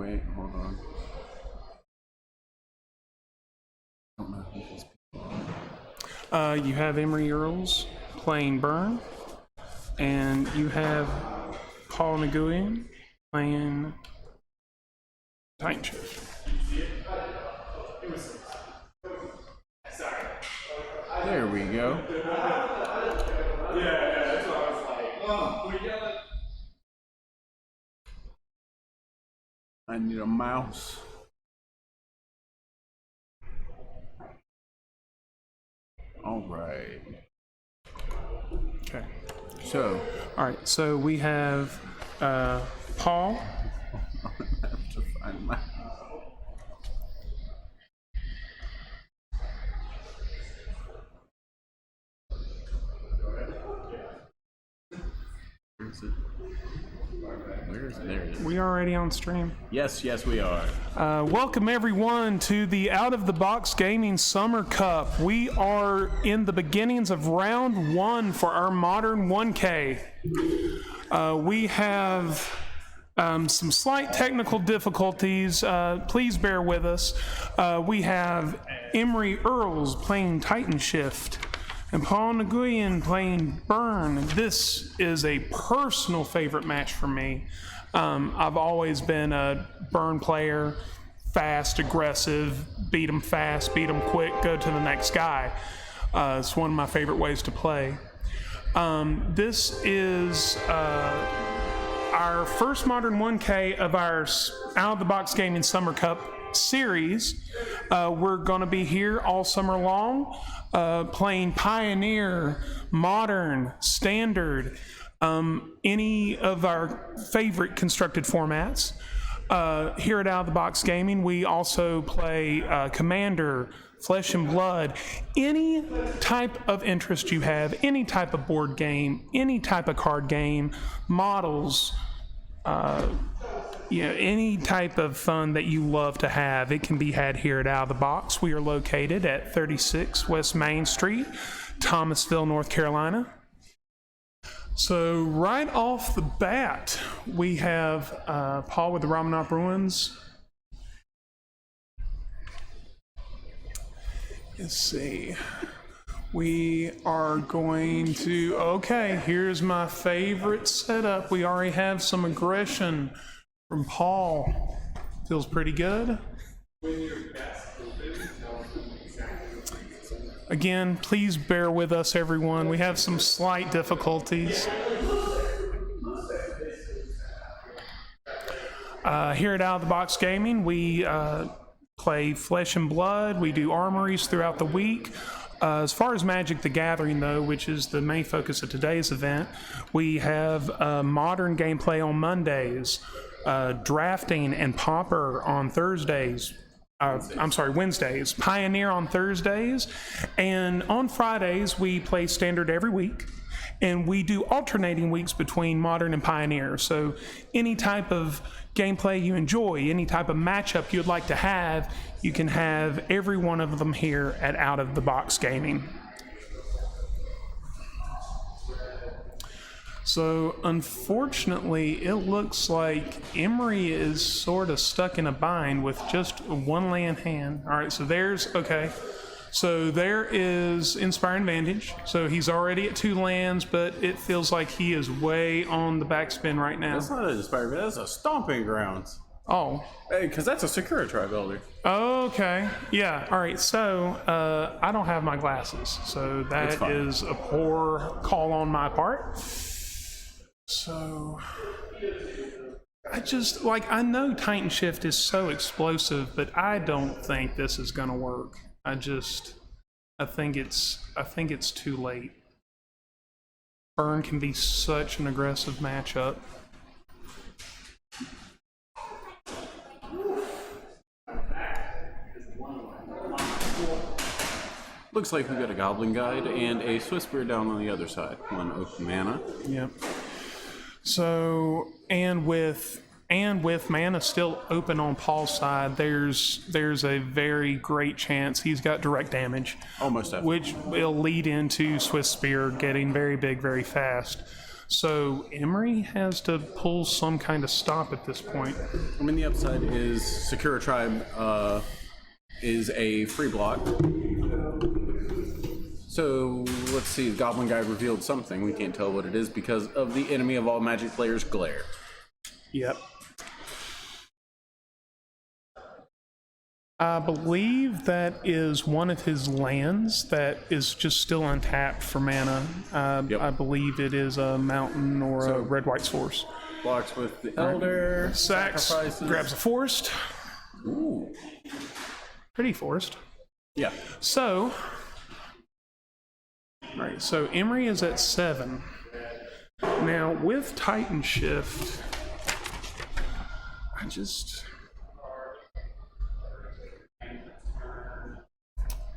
wait, hold on. I don't know who these people are. You have Emory Earls playing Burn, and you have Paul Nguyen playing Titanshift. There we go. I need a mouse. All right. Okay. So. All right. So we have Paul. I have to find my. There it is. We already on stream. Yes, we are. Welcome everyone to the Out of the Box Gaming Summer Cup. We are in the beginnings of round 1 for our Modern 1K. We have some slight technical difficulties. Please bear with us. We have Emory Earls playing Titanshift and Paul Nguyen playing Burn. This is a personal favorite match for me. I've always been a Burn player, fast, aggressive, beat them fast, beat them quick, go to the next guy. It's one of my favorite ways to play. This is our first Modern 1K of our Out of the Box Gaming Summer Cup series. We're going to be here all summer long, playing Pioneer, Modern, Standard, any of our favorite constructed formats. Here at Out of the Box Gaming, we also play Commander, Flesh and Blood, any type of interest you have, any type of board game, any type of card game, models, any type of fun that you love to have, it can be had here at Out of the Box. We are located at 36 West Main Street, Thomasville, North Carolina. So right off the bat, we have Paul with the Ramanop Ruins. Let's see. We are going to, okay, here's my favorite setup. We already have some aggression from Paul. Feels pretty good. Again, please bear with us, everyone. We have some slight difficulties. Here at Out of the Box Gaming, we play Flesh and Blood. We do armories throughout the week. As far as Magic the Gathering, though, which is the main focus of today's event, we have modern gameplay on Mondays, drafting and Pauper on Thursdays. Wednesdays, Pioneer on Thursdays, and on Fridays we play Standard every week, and we do alternating weeks between Modern and Pioneer. So any type of gameplay you enjoy, any type of matchup you'd like to have, you can have every one of them here at Out of the Box Gaming. So unfortunately, it looks like Emory is sort of stuck in a bind with just one land hand. All right, so so there is Inspiring Vantage. So he's already at 2 lands, but it feels like he is way on the backspin right now. That's not an Inspiring Vantage, that's a Stomping Grounds. Oh. Hey, because that's a Sakura Tri-Builder. Okay. Yeah. All right. So I don't have my glasses, so that is a poor call on my part. So I just I know Titanshift is so explosive, but I don't think this is gonna work. I think it's too late. Burn can be such an aggressive matchup. Looks like we got a Goblin Guide and a Swiss Beer down on the other side. 1 oak mana. Yep. So, and with mana still open on Paul's side, there's a very great chance he's got direct damage. Almost definitely. Which will lead into Swiss Spear getting very big very fast. So Emory has to pull some kind of stop at this point. I mean, the upside is Secure Tribe is a free block. So let's see, Goblin Guide revealed something. We can't tell what it is because of the enemy of all Magic players, Glare. Yep. I believe that is one of his lands that is just still untapped for mana. Yep. I believe it is a mountain or a red-white source. Blocks with the Elder, Sacks, sacrifices. grabs a forest. Ooh. Pretty forest. Yeah. So, alright, so Emory is at 7. Now, with Titanshift,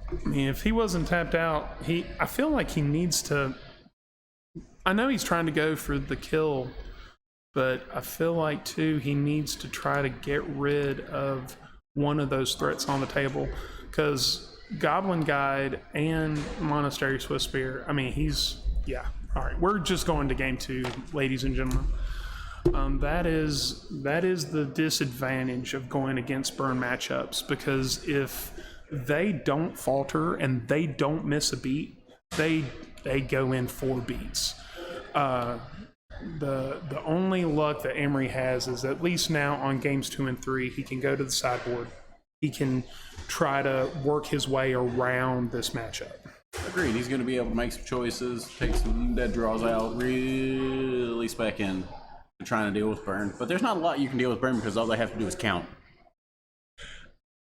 I mean, if he wasn't tapped out, I feel like he needs to. I know he's trying to go for the kill, but I feel like too he needs to try to get rid of one of those threats on the table, because Goblin Guide and Monastery Swiss Spear. I mean, all right, we're just going to game 2, ladies and gentlemen. That is the disadvantage of going against burn matchups, because if they don't falter and they don't miss a beat, they go in 4 beats. The only luck that Emory has is at least now on games 2 and 3, he can go to the sideboard. He can try to work his way around this matchup. Agreed. He's going to be able to make some choices, take some dead draws out, really spec in to trying to deal with burn. But there's not a lot you can deal with burn because all they have to do is count.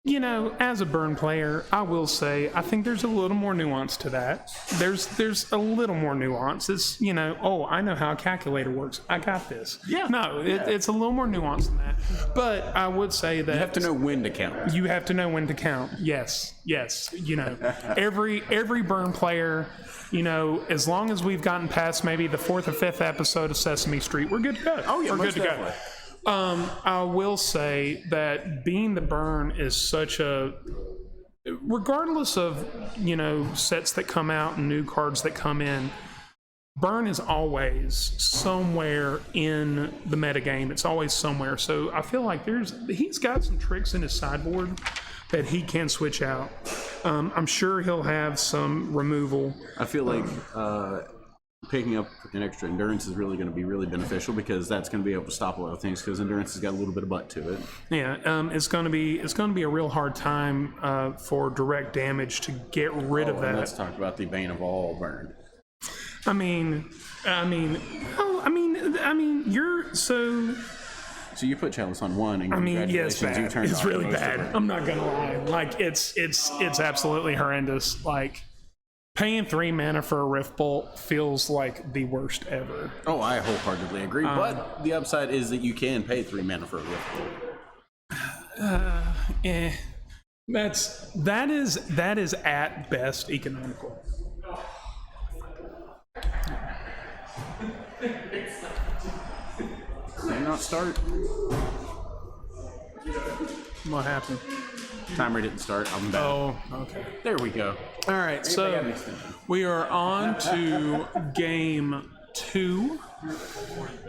You know, as a burn player, I will say I think there's a little more nuance to that. There's a little more nuance. It's, you know, oh, I know how a calculator works. I got this. Yeah. No, it's a little more nuanced than that. But I would say that You have to know when to count. You have to know when to count. Yes. You know, every burn player, you know, as long as we've gotten past maybe the 4th or 5th episode of Sesame Street, we're good to go. Oh yeah, we're most good to definitely. go. I will say that being the burn is such a, regardless of, you know, sets that come out and new cards that come in, burn is always somewhere in the metagame. It's always somewhere. So I feel like he's got some tricks in his sideboard that he can switch out. I'm sure he'll have some removal. I feel like picking up an extra endurance is really going to be really beneficial because that's going to be able to stop a lot of things because endurance has got a little bit of butt to it. Yeah, it's going to be a real hard time for direct damage to get rid of that. Let's talk about the bane of all burn. I mean, you're so. So you put Chalice on 1, and Yes, congratulations, you bad. turned It's off really most of bad. it. I'm not gonna lie. Like it's absolutely horrendous. Like paying 3 mana for a Rift Bolt feels like the worst ever. Oh, I wholeheartedly agree. But the upside is that you can pay 3 mana for a Rift Bolt. That is at best economical. Did it not start? What happened? Timer didn't start. I'm back. Oh, okay. There we go. All right, so we are on to game 2.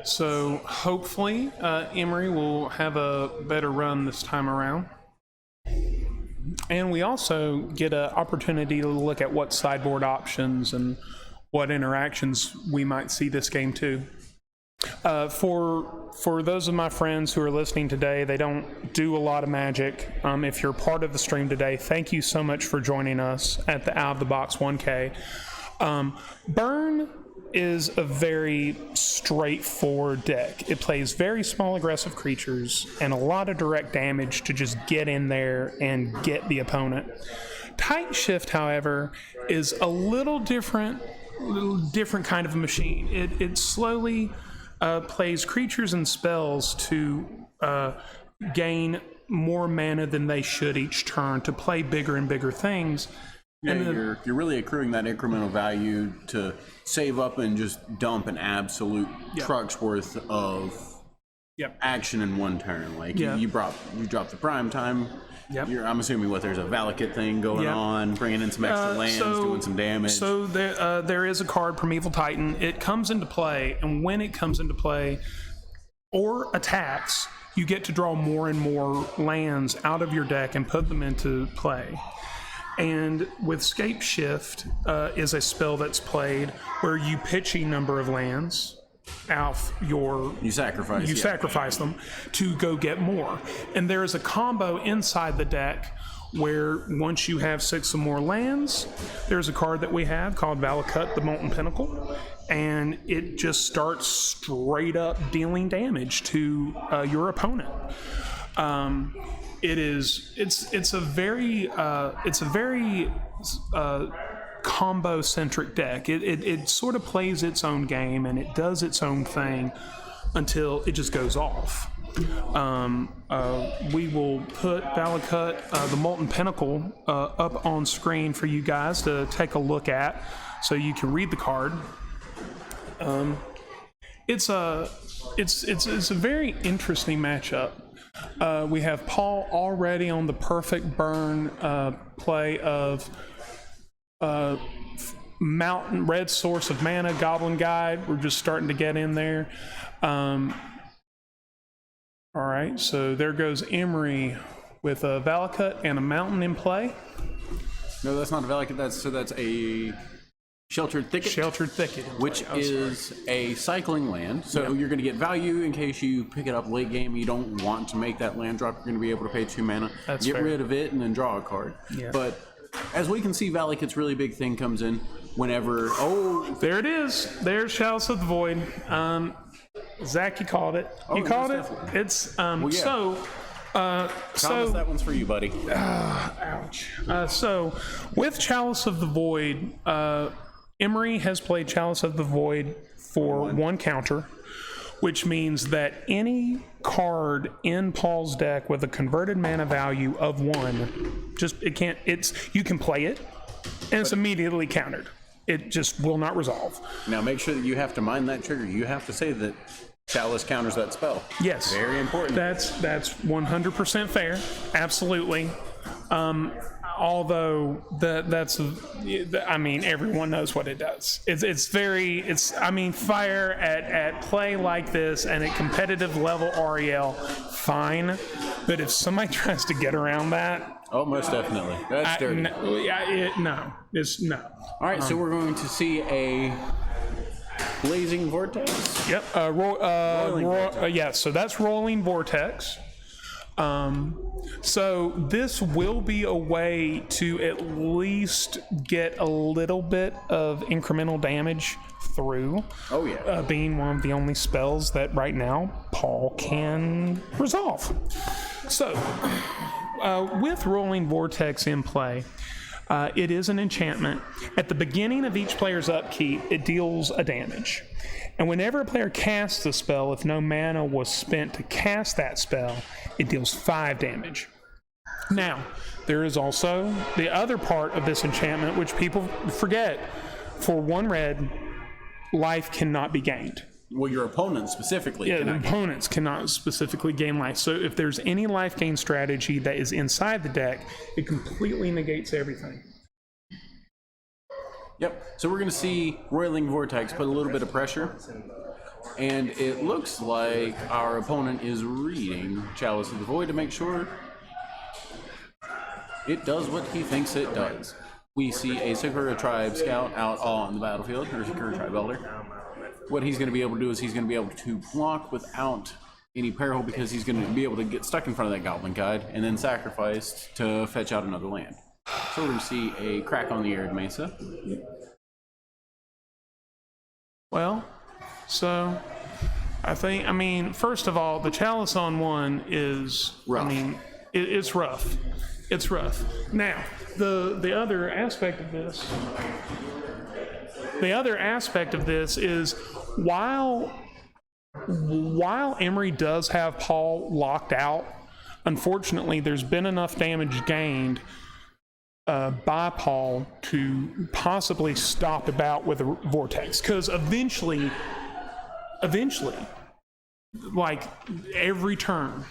So hopefully Emory will have a better run this time around. And we also get an opportunity to look at what sideboard options and what interactions we might see this game too. For those of my friends who are listening today, they don't do a lot of Magic. If you're part of the stream today, thank you so much for joining us at the Out of the Box 1K. Burn is a very straightforward deck. It plays very small aggressive creatures and a lot of direct damage to just get in there and get the opponent. Titanshift, however, is a little different kind of a machine. It slowly plays creatures and spells to gain more mana than they should each turn to play bigger and bigger things. Yeah, you're really accruing that incremental value to save up and just dump an absolute truck's worth of action in one turn. Like you dropped the prime time, Yep. I'm assuming there's a Valakut thing going Yep. on, bringing in some extra lands, doing some damage. So there is a card, Primeval Titan. It comes into play, and when it comes into play or attacks, you get to draw more and more lands out of your deck and put them into play. And with Titanshift is a spell that's played where you pitch a number of lands out you sacrifice them to go get more. And there is a combo inside the deck where once you have 6 or more lands, there's a card that we have called Valakut, the Molten Pinnacle, and it just starts straight up dealing damage to your opponent. It's a very combo centric deck. It sort of plays its own game and it does its own thing until it just goes off. We will put Valakut, the Molten Pinnacle, up on screen for you guys to take a look at, so you can read the card. It's a very interesting matchup. We have Paul already on the perfect burn play of Mountain Red Source of Mana, Goblin Guide. We're just starting to get in there. All right, so there goes Emory with a Valakut and a Mountain in play. No, that's not a Valakut. That's a Sheltered Thicket. Sheltered Thicket. Which is a cycling land. So you're going to get value in case you pick it up late game. You don't want to make that land drop. You're going to be able to pay 2 mana. That's get fair. rid of it and then draw a card. Yeah. But as we can see, Valakut's really big thing comes in whenever... There it is. There's Chalice of the Void. Zach, you called it. You called it. Definitely. It's Thomas, that one's for you, buddy. Ouch. So with Chalice of the Void, Emory has played Chalice of the Void for 1 counter, which means that any card in Paul's deck with a converted mana value of 1, you can play it, and it's immediately countered. It just will not resolve. Now make sure that you have to mind that trigger. You have to say that Chalice counters that spell. Yes. Very important. That's 100% fair. Absolutely. Although everyone knows what it does. Fire at play like this and at competitive level REL, fine. But if somebody tries to get around that, oh, most definitely. That's dirty. No. All right, so we're going to see a Blazing Vortex. Yep. So that's Rolling Vortex. So this will be a way to at least get a little bit of incremental damage through. Oh yeah. Being one of the only spells that right now Paul can resolve. So with Rolling Vortex in play, it is an enchantment. At the beginning of each player's upkeep, it deals a damage. And whenever a player casts a spell, if no mana was spent to cast that spell, it deals 5 damage. Now, there is also the other part of this enchantment, which people forget. For 1 red, life cannot be gained. Well, your opponent specifically. Yeah, the opponents cannot specifically gain life. So if there's any life gain strategy that is inside the deck, it completely negates everything. Yep. So we're going to see Roiling Vortex put a little bit of pressure. And it looks like our opponent is reading Chalice of the Void to make sure it does what he thinks it does. We see a Sakura Tribe Scout out on the battlefield, or Sakura Tribe Elder. What he's going to be able to do is he's going to be able to block without any peril because he's going to be able to get stuck in front of that Goblin Guide and then sacrifice to fetch out another land. So we're going to see a crack on the Arid Mesa. Well, so first of all, the Chalice on 1 is rough. It's rough. It's rough. Now, the other aspect of this is while Emory does have Paul locked out, unfortunately, there's been enough damage gained by Paul to possibly stop about with a vortex, because eventually, like every turn,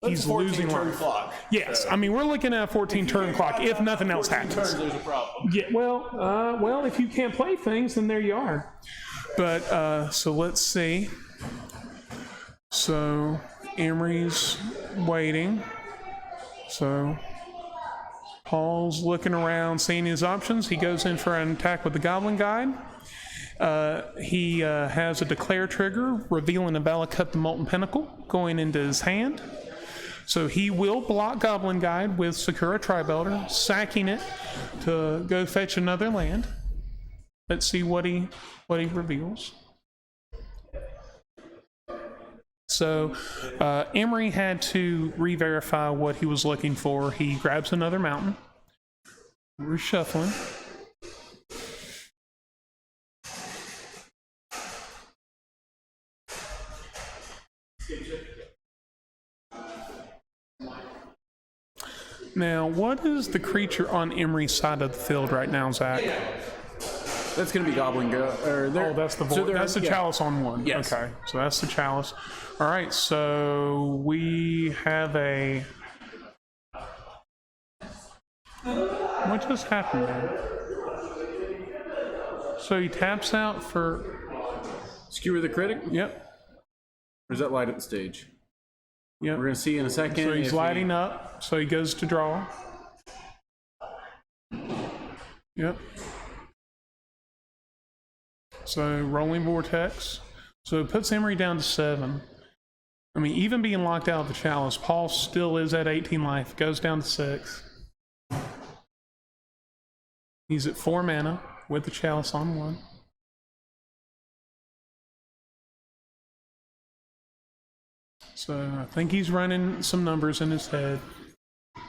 he's losing turn life. clock. Yes, I mean, we're looking at a 14-turn clock if nothing else happens. Turns, there's a problem. Yeah, well, if you can't play things, then there you are. But, so let's see. So, Emory's waiting. So, Paul's looking around, seeing his options. He goes in for an attack with the Goblin Guide. He has a declare trigger, revealing a Valakut the Molten Pinnacle, going into his hand. So he will block Goblin Guide with Sakura Tribelder, sacking it to go fetch another land. Let's see what he reveals. So Emory had to re-verify what he was looking for. He grabs another mountain. We're shuffling. Now, what is the creature on Emory's side of the field right now, Zach? That's going to be Goblin Go. Oh, that's the void. That's the chalice on one. Yes. Okay, so that's the chalice. All right, so we have a. What just happened there? So he taps out for. Skewer the critic? Yep. Or is that light at the stage? Yep. We're going to see in a second. So he's lighting up. So he goes to draw. Yep. So rolling vortex. So it puts Emory down to 7. I mean, even being locked out of the chalice, Paul still is at 18 life. Goes down to 6. He's at 4 mana with the chalice on 1. So I think he's running some numbers in his head.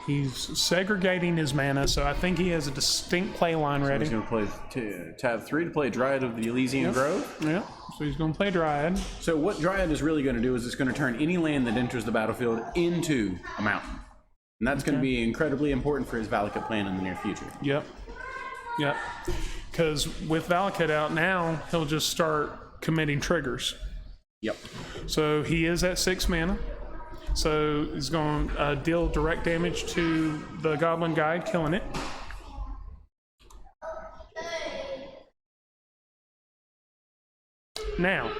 He's segregating his mana, so I think he has a distinct play line ready. He's going to play tab 3 to play Dryad of the Elysian Grove. Yeah, so he's going to play Dryad. So what Dryad is really going to do is it's going to turn any land that enters the battlefield into a mountain. And that's going to be incredibly important for his Valakut plan in the near future. Yep. Because with Valakut out now, he'll just start committing triggers. Yep. So he is at 6 mana. So he's going to deal direct damage to the Goblin Guide, killing it. Now,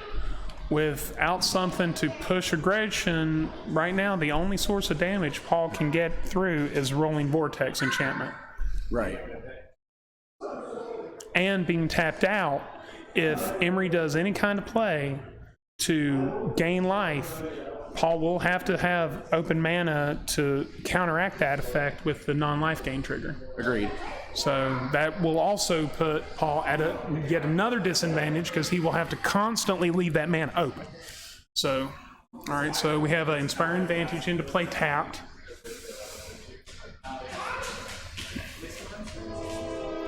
without something to push aggression, right now the only source of damage Paul can get through is Rolling Vortex enchantment. Right. And being tapped out, if Emory does any kind of play to gain life, Paul will have to have open mana to counteract that effect with the non-life gain trigger. Agreed. So that will also put Paul at yet another disadvantage because he will have to constantly leave that mana open. So, all right, so we have an Inspiring Vantage into play tapped.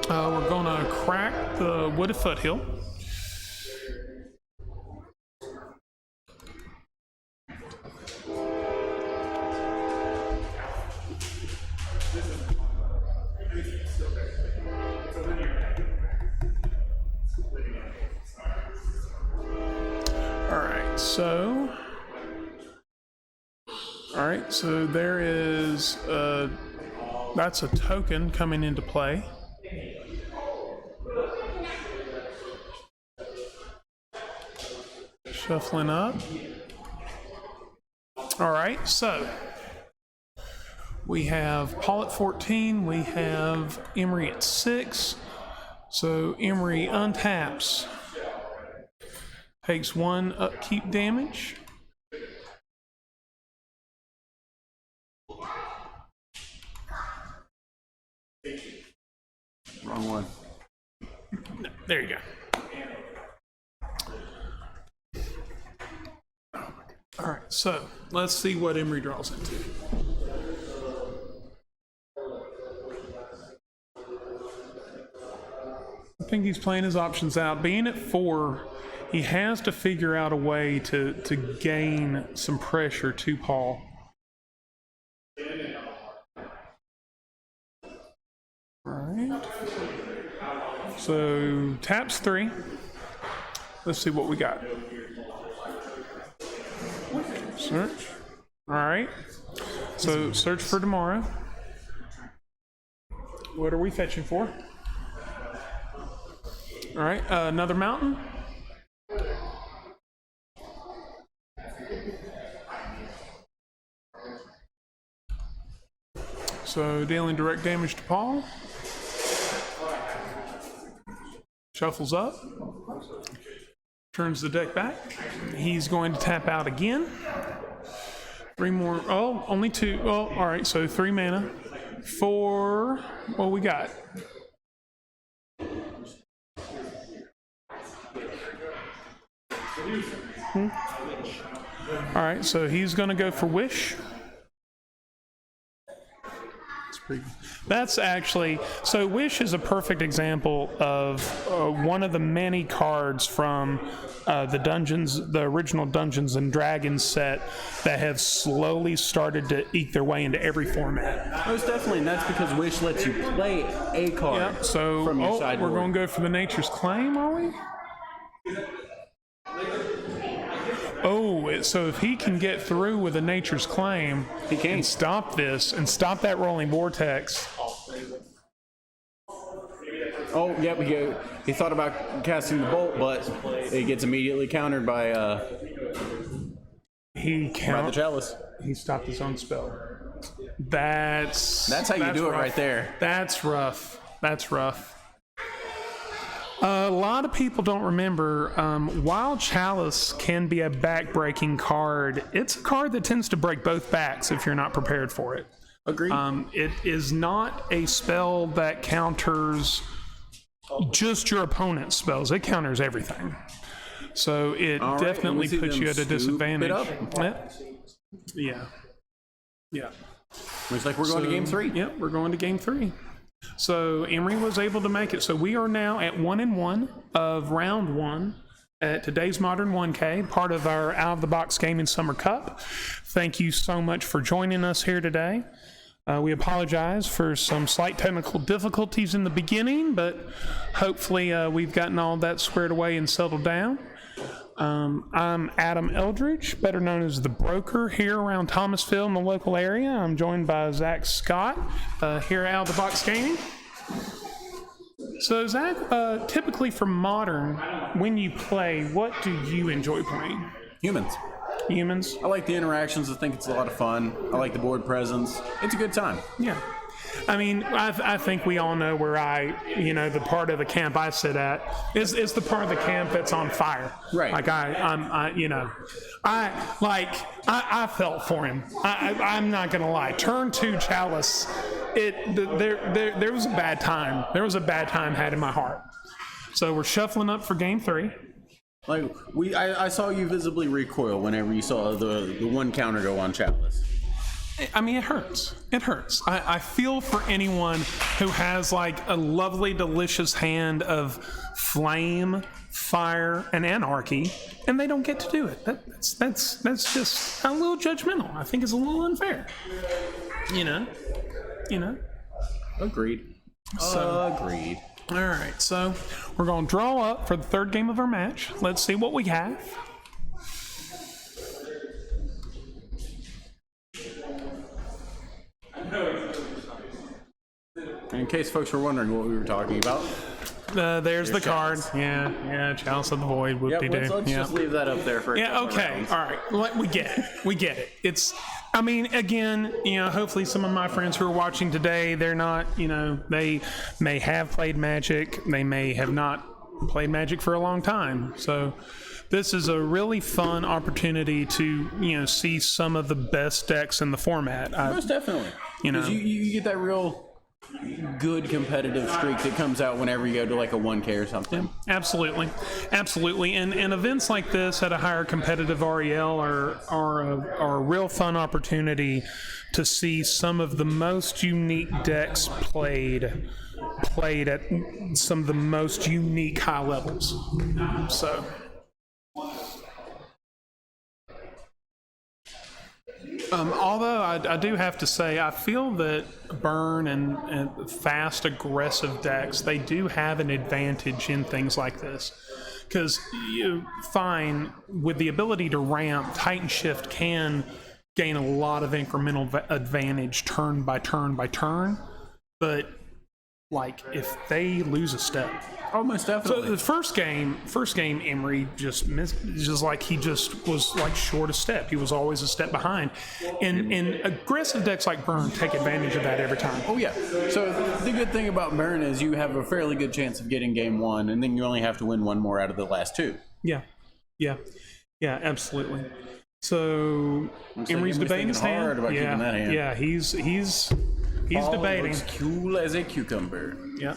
We're going to crack the Wooded Foothill. So there is that's a token coming into play. Shuffling up. All right, so we have Paul at 14, we have Emory at 6. So Emory untaps, takes 1 upkeep damage. Wrong one. No, there you go. All right, so let's see what Emory draws into. I think he's playing his options out. Being at 4, he has to figure out a way to gain some pressure to Paul. All right. So taps 3. Let's see what we got. Search. All right. So search for tomorrow. What are we fetching for? All right. Another mountain. So dealing direct damage to Paul. Shuffles up. Turns the deck back. He's going to tap out again. 3 more. Oh, only 2. Oh, all right. So 3 mana. 4. What we got? All right. So he's going to go for Wish. That's actually, so Wish is a perfect example of one of the many cards from the original Dungeons and Dragons set that have slowly started to eke their way into every format. Most definitely, and that's because Wish lets you play a card. Yep. So, from your sideboard. We're going to go for the Nature's Claim, are we? Oh, so if he can get through with a Nature's Claim, he can stop this and stop that rolling vortex. Oh, yep. He thought about casting the bolt, but it gets immediately countered by the chalice. He stopped his own spell. That's how you do rough. It right there. That's rough. That's rough. A lot of people don't remember, while Chalice can be a back-breaking card, it's a card that tends to break both backs if you're not prepared for it. Agreed. It is not a spell that counters just your opponent's spells. It counters everything. So it definitely puts you at a disadvantage. Yeah. Looks like we're going to game 3. Yep, we're going to game 3. So Emory was able to make it. So we are now at 1-1 of round 1 at today's Modern 1K, part of our Out of the Box Gaming Summer Cup. Thank you so much for joining us here today. We apologize for some slight technical difficulties in the beginning, but hopefully we've gotten all that squared away and settled down. I'm Adam Eldridge, better known as the Broker, here around Thomasville in the local area. I'm joined by Zach Scott here at Out of the Box Gaming. So Zach, typically for Modern, when you play, what do you enjoy playing? Humans. I like the interactions. I think it's a lot of fun. I like the board presence. It's a good time. Yeah. I mean, I think we all know where the part of the camp I sit at is the part of the camp that's on fire. Right. Like I felt for him. I'm not gonna lie. Turn 2 Chalice. There was a bad time. There was a bad time had in my heart. So we're shuffling up for game 3. Like I saw you visibly recoil whenever you saw the 1 counter go on Chalice. I mean, it hurts. It hurts. I feel for anyone who has like a lovely, delicious hand of flame, fire, and anarchy, and they don't get to do it. That's just a little judgmental. I think it's a little unfair. You know. Agreed. Agreed. All right, so we're going to draw up for the 3rd game of our match. Let's see what we have. In case folks were wondering what we were talking about. There's the card. Chalice. Yeah, Chalice of the Void. Let's just leave that up there for okay. All right. We get it. It's, I mean, again, hopefully some of my friends who are watching today, they're not, they may have played Magic. They may have not played Magic for a long time. So this is a really fun opportunity to, see some of the best decks in the format. Most definitely. You get that real good competitive streak that comes out whenever you go to like a 1K or something. Absolutely. And events like this at a higher competitive REL are a real fun opportunity to see some of the most unique decks played at some of the most unique high levels. So although I do have to say, I feel that burn and fast, aggressive decks, they do have an advantage in things like this. Because you find with the ability to ramp, Titanshift can gain a lot of incremental advantage turn by turn by turn. But like if they lose a step, Almost so definitely. the first game, Emory just missed, just like he just was like short a step. He was always a step behind, and aggressive decks like Burn take advantage of that every time. Oh yeah. So the good thing about Burn is you have a fairly good chance of getting game one, and then you only have to win one more out of the last two. Yeah, absolutely. So Emory's debating his hand. Hard about keeping that hand. Yeah, he's debating. Looks cool as a cucumber. Yeah.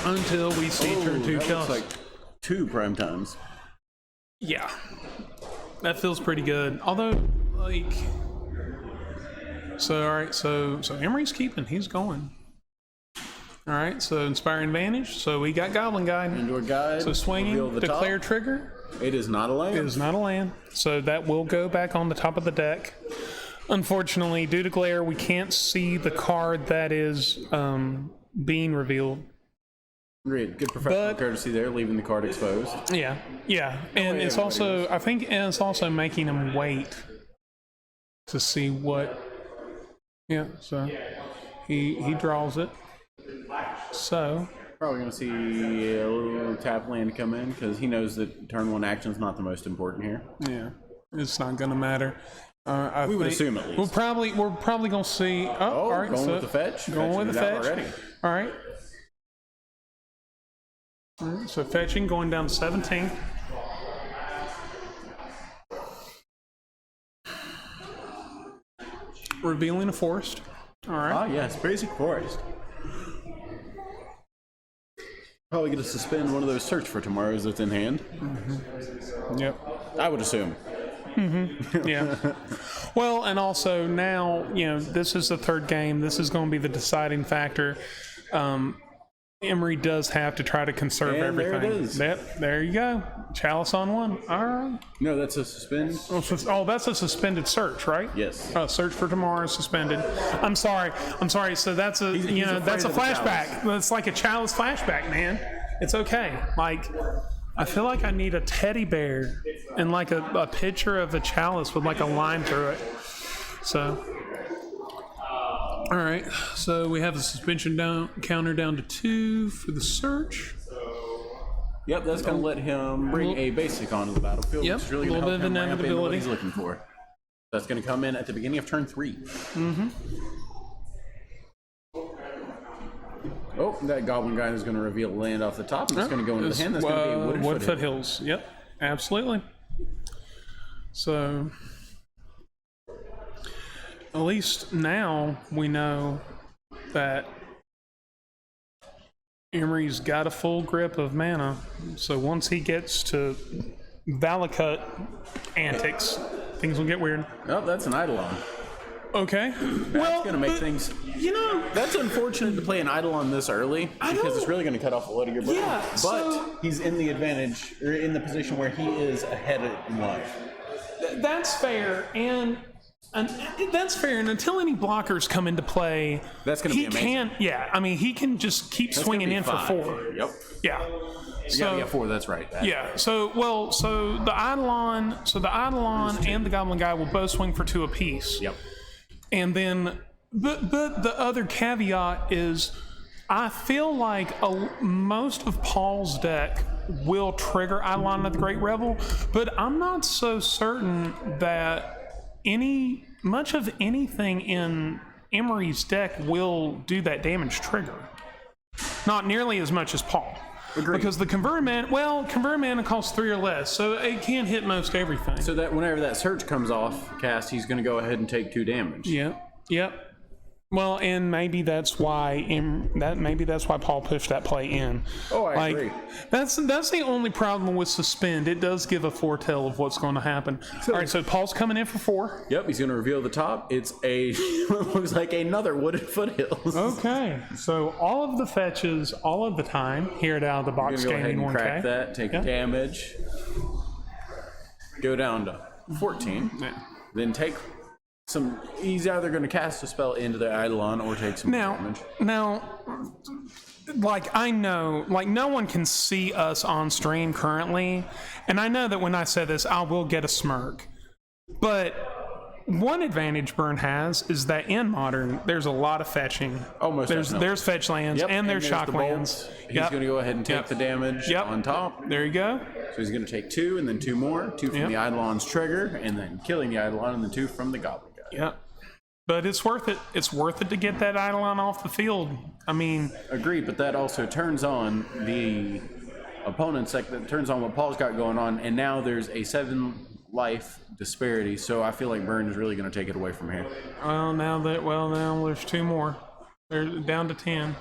Until we see turn two that Chalice. looks like 2 prime times. Yeah, that feels pretty good. Although, like, so all right, so Emory's keeping. He's going. All right, so Inspiring Advantage. So we got Goblin Guide. Into a guide. So swinging, reveal the declare top. trigger. It is not a land. It is not a land, so that will go back on the top of the deck. Unfortunately, due to glare, we can't see the card that is being revealed. Great. Good professional courtesy there, leaving the card exposed. Yeah, and it's also, I think, it's also making him wait to see what. Yeah, so he draws it. So Probably going to see a little tap land come in because he knows that turn 1 action is not the most important here. yeah, it's not gonna matter. We would assume at least. we're probably gonna see. Oh, all right, going so with the fetch. Going with the Fetching it out fetch. already. All right. All right, so fetching going down to 17. Revealing a forest. All right. Ah, yes, basic forest. Probably going to suspend one of those search for tomorrows that's in hand. Yep. I would assume. Yeah. Well, and also now, this is the third game. This is going to be the deciding factor. Emory does have to try to conserve And there everything. it is. Yep, there you go. Chalice on 1. All right. No, that's a suspend. Oh, that's a suspended search, right? Yes. Search for tomorrow is suspended. I'm sorry. So that's a He's that's a afraid of the flashback. That's like a Chalice flashback, man. It's okay. Like, I feel like I need a teddy bear and like a picture of a Chalice with like a line through it. So, all right. So we have the suspension counter down to 2 for the search. Yep, that's going to let him bring a basic onto the battlefield. Yep, Which is really a going to little help bit him of ramp into what inevitability. he's looking for. That's going to come in at the beginning of turn 3. Oh, that Goblin Guy is going to reveal land off the top, and it's going to go into the hand. That's going to be a Wooded Woodfoot Foothill. Hills. Yep, absolutely. So, at least now we know that Emory's got a full grip of mana. So once he gets to Valakut antics, things will get weird. Oh, that's an Eidolon. Okay. That's going to make things... You That's unfortunate to play an Eidolon this early because it's really going to take off a lot of your burn. Yeah, but so- he's in the advantage, or in the position where he is ahead in life. that's fair, and that's fair. And until any blockers come into play, That's gonna be he amazing. can. Yeah, I mean, he can just keep That's swinging gonna in be 5. for 4. Yep. Yeah. So Yeah, 4, that's right. yeah. So the Eidolon and the Goblin Guy will both swing for 2 apiece. Yep. And then, but the other caveat is, I feel like most of Paul's deck will trigger Eidolon of the Great Revel, but I'm not so certain that much of anything in Emory's deck will do that damage trigger. Not nearly as much as Paul. Agreed. Because the convert mana costs 3 or less, so it can hit most everything. So that whenever that search comes off cast, he's going to go ahead and take 2 damage. Yep. Well, and maybe that's why Paul pushed that play in. Oh, I agree. That's the only problem with suspend. It does give a foretell of what's going to happen. All right, so Paul's coming in for 4. Yep, he's going to reveal the top. It's what looks like another Wooded Foothills. Okay, so all of the fetches, all of the time here at Out of the Box Go ahead Gaming and 1K. crack that, take damage, go down to 14, then take some. He's either going to cast a spell into the Eidolon or take some damage. Now, like, I know, like, no one can see us on stream currently, and I know that when I say this, I will get a smirk. But one advantage Burn has is that in Modern, there's a lot of fetching. Almost there's fetch lands, and there's shock the lands. bolt. He's going to go ahead and take the damage on top. There you go. So he's going to take 2, and then 2 more. 2 from the Eidolon's trigger, and then killing the Eidolon, and then 2 from the Goblin guy. Yep. But it's worth it. It's worth it to get that Eidolon off the field. I mean... Agreed, but that also turns on the opponent's deck. That turns on what Paul's got going on, and now there's a 7 life disparity, so I feel like Burn is really going to take it away from here. Well, now there's 2 more. They're down to 10.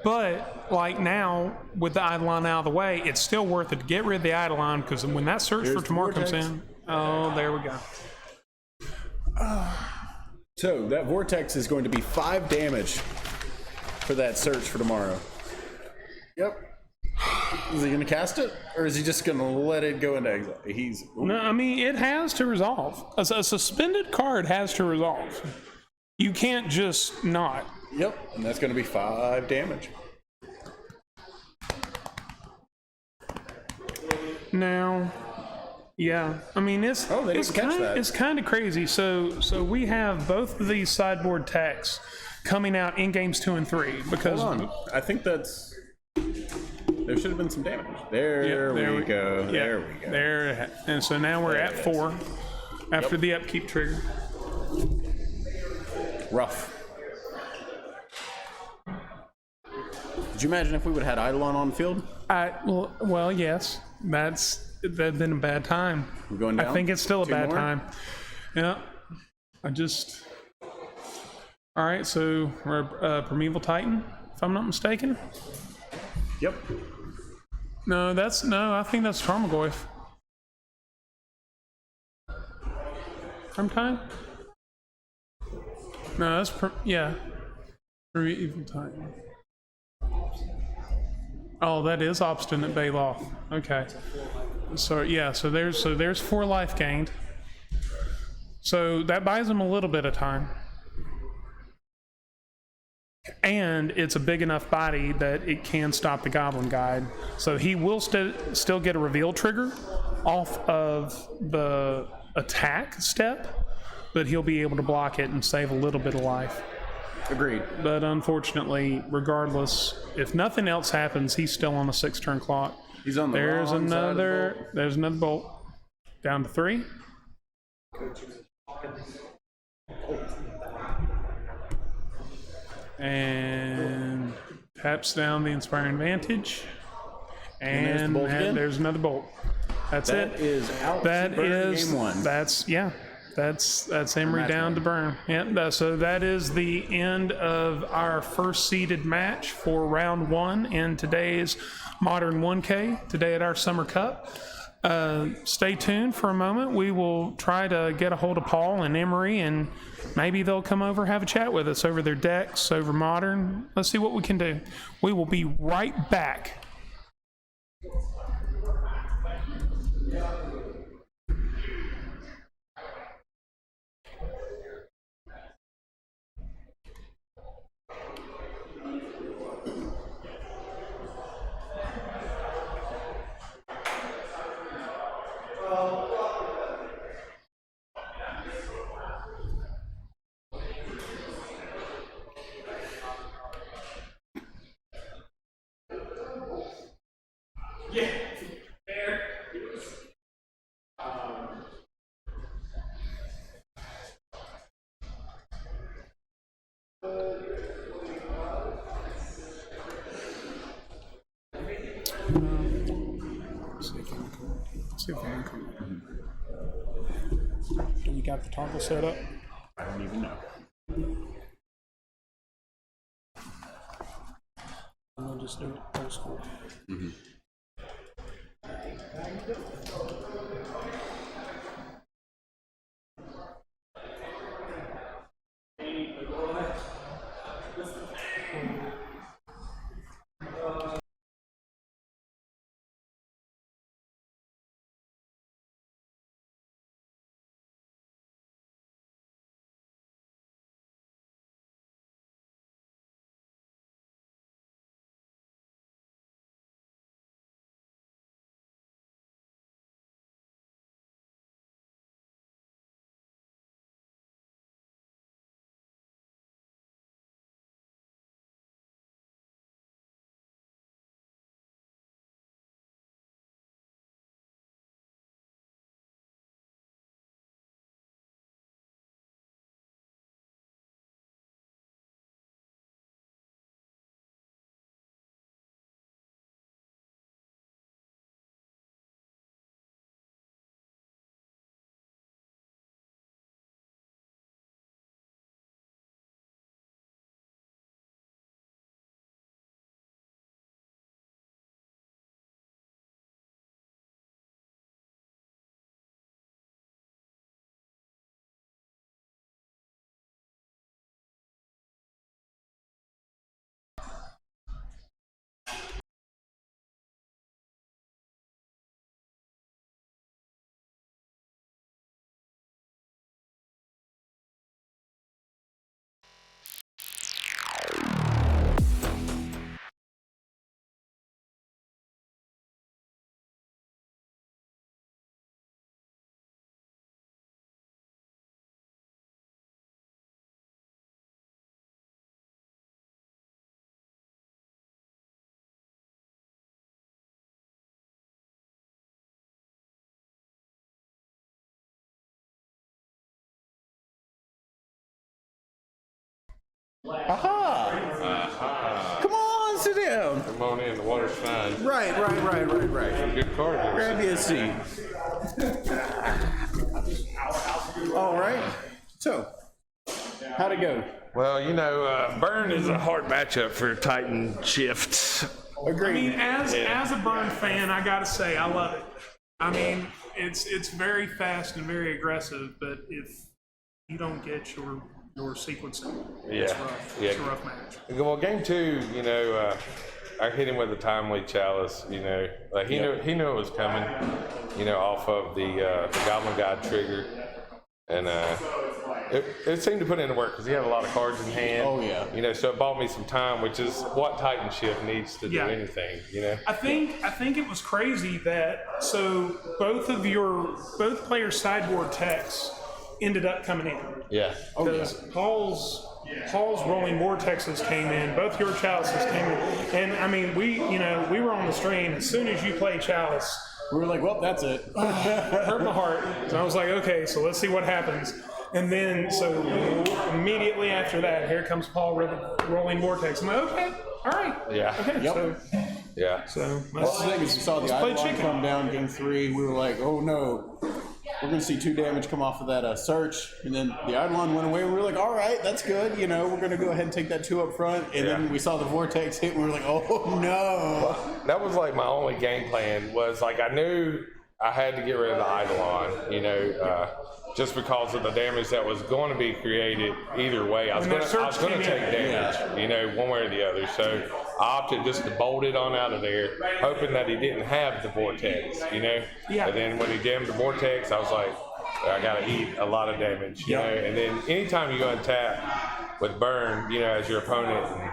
But, like, now, with the Eidolon out of the way, it's still worth it to get rid of the Eidolon, because when that search for tomorrow comes in... Oh, there we go. So, that Vortex is going to be 5 damage for that search for tomorrow. Yep. Is he going to cast it? Or is he just going to let it go into exile? No, I mean, it has to resolve. A suspended card has to resolve. You can't just not. Yep, and that's going to be 5 damage. Now, yeah, I mean, it's kind of crazy. So we have both of these sideboard attacks coming out in games 2 and 3 because hold on. I think that's there should have been some damage. There we go. There, and so now we're at 4 after the upkeep trigger. Rough. Did you imagine if we would have had Eidolon on the field? Well, yes. That'd been a bad time. We're going down? I think it's still a 2 bad more? time. Yeah. All right, so we're Primeval Titan, if I'm not mistaken. Yep. No, I think that's Tarmogoyf. Time? No, that's Primeval Titan. Oh, that is Obstinate Baloth. Okay. So yeah, so there's 4 life gained. So that buys him a little bit of time. And it's a big enough body that it can stop the Goblin Guide. So he will still get a reveal trigger off of the attack step, but he'll be able to block it and save a little bit of life. Agreed. But unfortunately, regardless, if nothing else happens, he's still on a 6-turn clock. He's on the There's wrong side of the bolt. There's another bolt. Down to 3. And taps down the Inspiring Vantage. And there's another bolt. That's it. That is out. That is game 1. That's Emory down to burn. Yep. So that is the end of our first seeded match for round 1 in today's Modern 1K. Today at our Summer Cup. Stay tuned for a moment. We will try to get a hold of Paul and Emory, and maybe they'll come over have a chat with us over their decks, over Modern. Let's see what we can do. We will be right back. You got the toggle set up? I don't even know. We'll just do it old school. Aha! Come on, sit down. Come on in, the water's fine. Right. Good card here. Grab you a seat. All right. So, how'd it go? Well, you know, Burn is a hard matchup for Titanshift. Agreed. I mean, as a Burn fan, I gotta say, I love it. I mean, it's very fast and very aggressive, but if you don't get your sequencing, it's rough. It's a rough match. Well, game 2, you know, I hit him with a timely chalice. You know, like he knew it was coming. You know, off of the Goblin God trigger, and it seemed to put into work because he had a lot of cards in hand. Oh yeah. You know, so it bought me some time, which is what Titanshift needs to do anything. You know. I think it was crazy that both players' sideboard techs ended up coming in. Yeah. Because Paul's rolling vortexes came in, both your chalices came in, and I mean we were on the stream as soon as you play chalice. We were like, well, that's it. Hurt my heart. So I was like, okay, so let's see what happens. And then, so immediately after that, here comes Paul rolling vortex. I'm like, okay, all right. Yeah. Okay. Yep. So Well, the thing is, we saw the play Eidolon chicken. come down game 3. We were like, oh no. We're going to see 2 damage come off of that search. And then the Eidolon went away. We were like, all right, that's good. You know, we're going to go ahead and take that 2 up front. And then we saw the Vortex hit and we were like, oh no. That was like my only game plan was like I knew I had to get rid of the Eidolon, you know, just because of the damage that was going to be created either way. I was going to take damage, you know, one way or the other. So I opted just to bolt it on out of there, hoping that he didn't have the Vortex, you know. Yeah. And then when he jammed the Vortex, I was like, I got to eat a lot of damage, you know. And then anytime you go and tap with Burn, you know, as your opponent, and,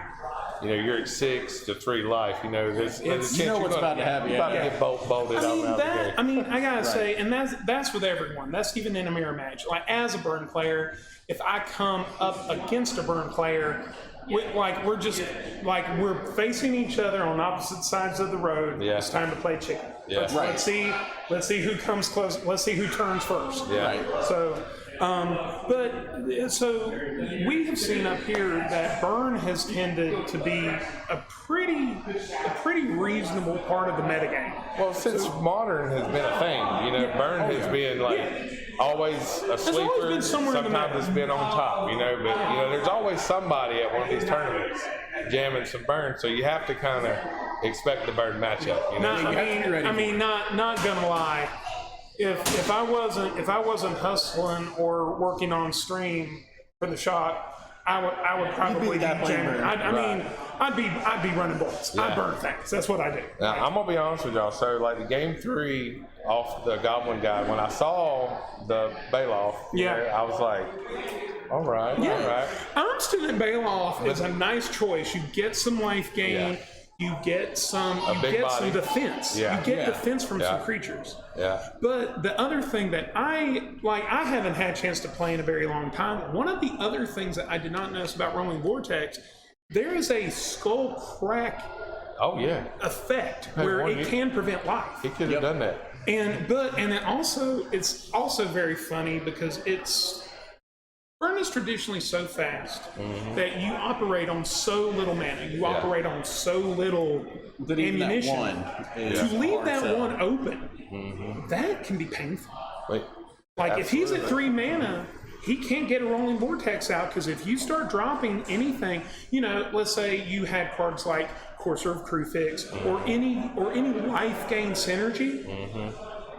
you know, you're at 6 to 3 life. You know, there's a chance you know what's about to happen. You're about to get bolted out there. I mean, I gotta say, and that's with everyone. That's even in a mirror match. Like as a Burn player, if I come up against a Burn player, we're facing each other on opposite sides of the road. Yeah. It's time to play chicken. Yeah. Let's see who comes close. Let's see who turns first. Yeah. Right. So, so we have seen up here that Burn has tended to be a pretty reasonable part of the metagame. Well, since Modern has been a thing, you know, Burn has been like always a sleeper. always been somewhere in the Sometimes middle. it's been on top, you know, but you know, there's always somebody at one of these tournaments jamming some Burn, so you have to kind of expect the Burn matchup. You know, Not gonna lie. If I wasn't hustling or working on stream for the shot, I would probably be jamming. I'd be running bullets. Yeah. I burn things. That's what I do. Now, I'm gonna be honest with y'all. So, like the game 3 off the Goblin guy, when I saw the Bailoff, you know, I was like, all right. I'm still in Bailoff is a nice choice. You get some life gain. Yeah. You get some defense. Yeah. You get Yeah. defense from some creatures. Yeah. But the other thing that I haven't had a chance to play in a very long time. One of the other things that I did not notice about Rolling Vortex, there is a skull crack effect where it can prevent life. He could have done that. And it's also very funny because Burn is traditionally so fast that you operate on so little mana. You operate on so little ammunition. To leave that one open, that can be painful. Like if he's at 3 mana, he can't get a Rolling Vortex out because if you start dropping anything, you know, let's say you had cards like Courser of Crewfix or any life gain synergy.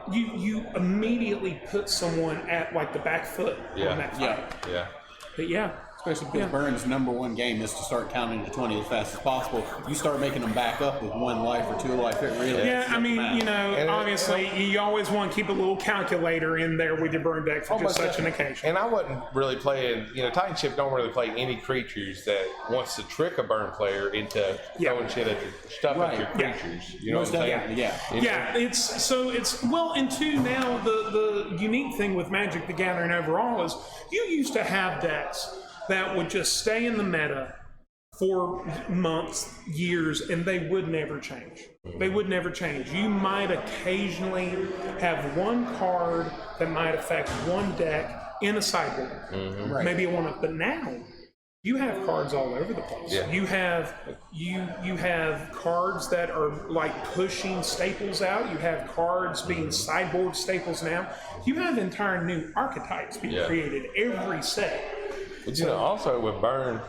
You immediately put someone at like the back foot on that fight. But Especially because Burn's #1 game is to start counting to 20 as fast as possible. You start making them back up with 1 life or 2 life, it really you know, obviously you always want to keep a little calculator in there with your Burn deck for just such an occasion. And I wasn't really playing, you know, Titanshift don't really play any creatures that wants to trick a Burn player into throwing shit at your stuff at your creatures. You know what I'm saying? And 2 now the unique thing with Magic the Gathering overall is you used to have decks that would just stay in the meta for months, years, and they would never change. They would never change. You might occasionally have one card that might affect one deck in a sideboard, maybe a one-up. But now, you have cards all over the place. Yeah. You have cards that are like pushing staples out. You have cards being sideboard staples now. You have entire new archetypes being created every set. But also with Burn,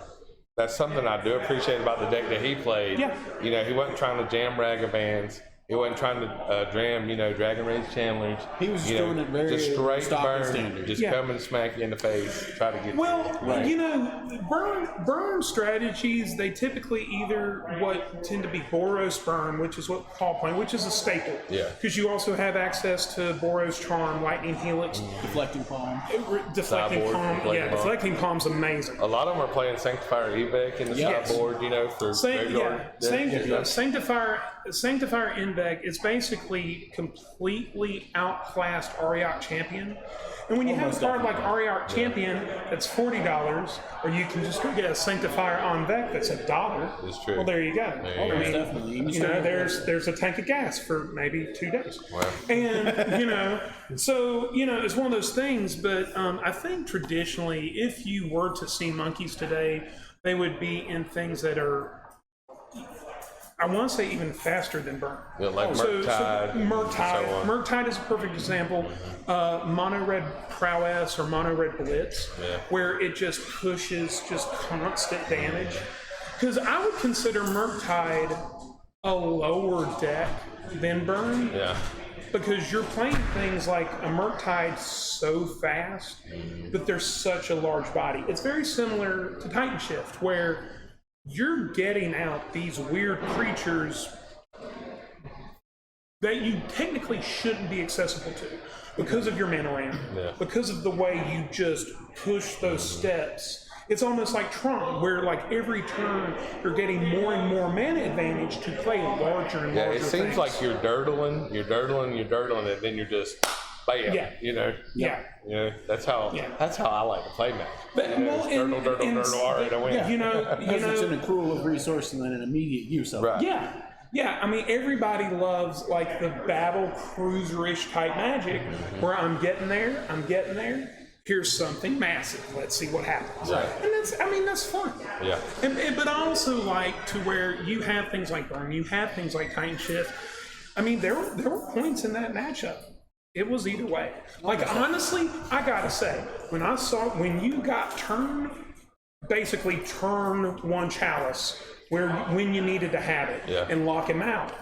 that's something I do appreciate about the deck that he played. Yeah. He wasn't trying to jam Ragavan's. He wasn't trying to jam, Dragon Rage Chandlers. He was just doing it very just straight stock and Burn, standard. just come and smack you in the face, try to get burn strategies, they typically either what tend to be Boros Burn, which is what Paul playing, which is a staple. Yeah. Because you also have access to Boros Charm, Lightning Helix, Deflecting Palm. Deflecting Sideboard, Palm. Deflecting Yeah, Palm. Deflecting Palm's amazing. A lot of them are playing Sanctifier Evec in the Yes. sideboard, for Sanctifier Invec is basically completely outclassed Ariok Champion. And when you have a card like Ariok Champion that's $40, or you can just go get a Sanctifier on Vec that's $1. It's true. Well, there you go. Definitely. There's a tank of gas for maybe 2 days. Wow. And, so, it's one of those things, but I think traditionally, if you were to see monkeys today, they would be in things that are, I want to say, even faster than Burn. Yeah, like Murktide. Murktide. Murktide is a perfect example. Mono Red Prowess or Mono Red Blitz, where it just pushes just constant damage. Because I would consider Murktide a lower deck than Burn. Yeah. Because you're playing things like a Murktide so fast, but there's such a large body. It's very similar to Titanshift, where you're getting out these weird creatures that you technically shouldn't be accessible to because of your mana ramp, because of the way you just push those steps. It's almost like Tron, where like every turn you're getting more and more mana advantage to play larger and larger it seems things. like you're dirtling, and then you're just bam. That's how I like to play Magic. But Dirtle. All right, I win. Because it's an accrual of resource and then an immediate use of it. Right. Yeah, I mean, everybody loves like the battle cruiser-ish type Magic, where I'm getting there. Here's something massive. Let's see what happens. Right. And that's fun. Yeah. But I also like to where you have things like Burn, you have things like Titanshift. I mean, there were points in that matchup. It was either way. Like, honestly, I gotta say, when you got turn one Chalice, when you needed to have it and lock him out,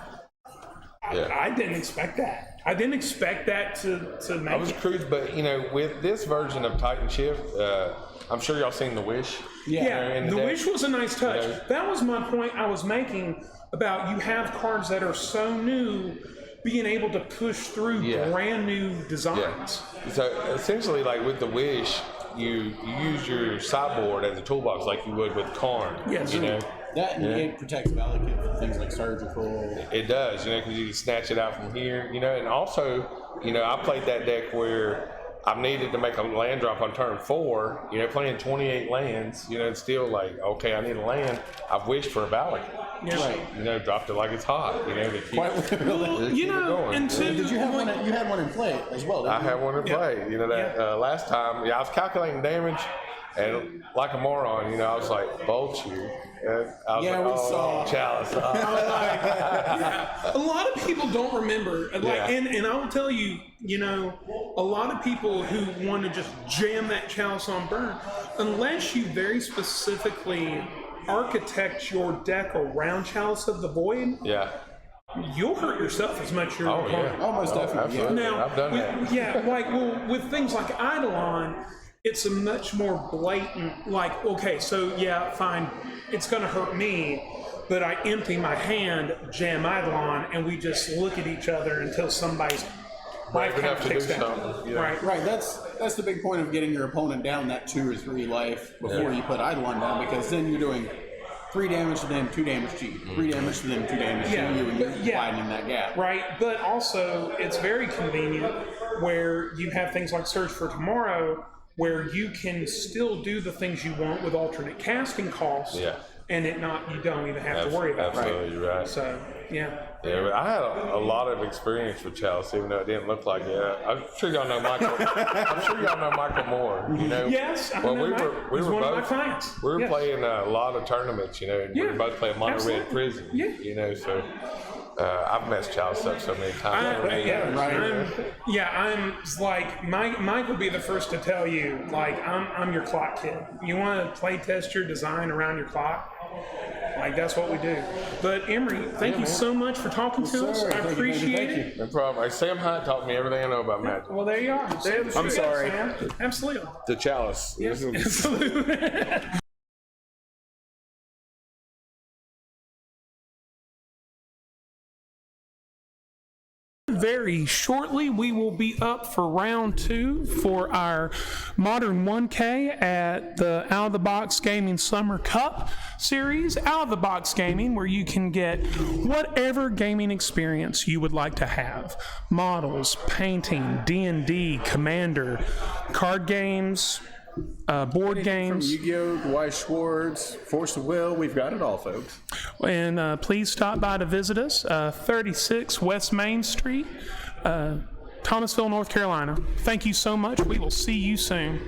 I didn't expect that. I didn't expect that to make I was cruised, but with this version of Titanshift, I'm sure y'all seen the Wish. Yeah, the Wish was a nice touch. That was my point I was making about you have cards that are so new, being able to push through brand new designs. So essentially, like with the Wish, you use your sideboard as a toolbox like you would with Karn. Yes. That and it protects Valakut from things like surgical. It does, because you can snatch it out from here, and also, I played that deck where I've needed to make a land drop on turn 4, playing 28 lands, and still like, okay, I need a land. I've wished for a Valakut. Yeah. Dropped it like it's hot, to keep, Quite literally. keep it going. and two, Did you have one? You had one in play as well. Didn't I had one in play. Last time, I was calculating damage, and like a moron, I was like, bolt you. And I was saw. Chalice. A lot of people don't remember. And I will tell you, a lot of people who want to just jam that Chalice on Burn, unless you very specifically architect your deck around Chalice of the Void, you'll hurt yourself as much as your opponent. Almost definitely. Yeah. Now, I've done that. with things like Eidolon, it's a much more blatant, like, okay, so fine, it's going to hurt me, but I empty my hand, jam Eidolon, and we just look at each other until somebody's life enough to do kicks down. something. Right. That's the big point of getting your opponent down that 2 or 3 life before you put Eidolon down, because then you're doing 3 damage to them, 2 damage to you. 3 damage to them, 2 damage to you, and you're widening that gap. Right, but also it's very convenient where you have things like Search for Tomorrow, where you can still do the things you want with alternate casting costs, and you don't even have to worry about it. Absolutely right. So, yeah. Yeah, but I had a lot of experience with Chalice, even though it didn't look like it. I'm sure y'all know Michael. I'm sure y'all know Michael Moore. You know. Yes, I well, know we Mike. were He's both one of my clients. We were Yes. playing a lot of tournaments, you know. And we were both playing Monterey Red Absolutely. Prison. Yeah. You know, so I've messed Chalice up so many times. I'm like Mike will be the first to tell you, like, I'm your clock kid. You want to play test your design around your clock? Like, that's what we do. But Emory, thank you so much for talking to us. I appreciate it. No problem. Like, Sam Hunt taught me everything I know about magic. Well, there you are. I'm sorry. Absolutely. The Chalice. Yes, absolutely. Very shortly, we will be up for round 2 for our Modern 1K at the Out of the Box Gaming Summer Cup series. Out of the Box Gaming, where you can get whatever gaming experience you would like to have. Models, painting, D&D, Commander, card games, board games. From Yu-Gi-Oh, Weiss Schwartz, Force of Will, we've got it all, folks. And please stop by to visit us, 36 West Main Street, Thomasville, North Carolina. Thank you so much. We will see you soon.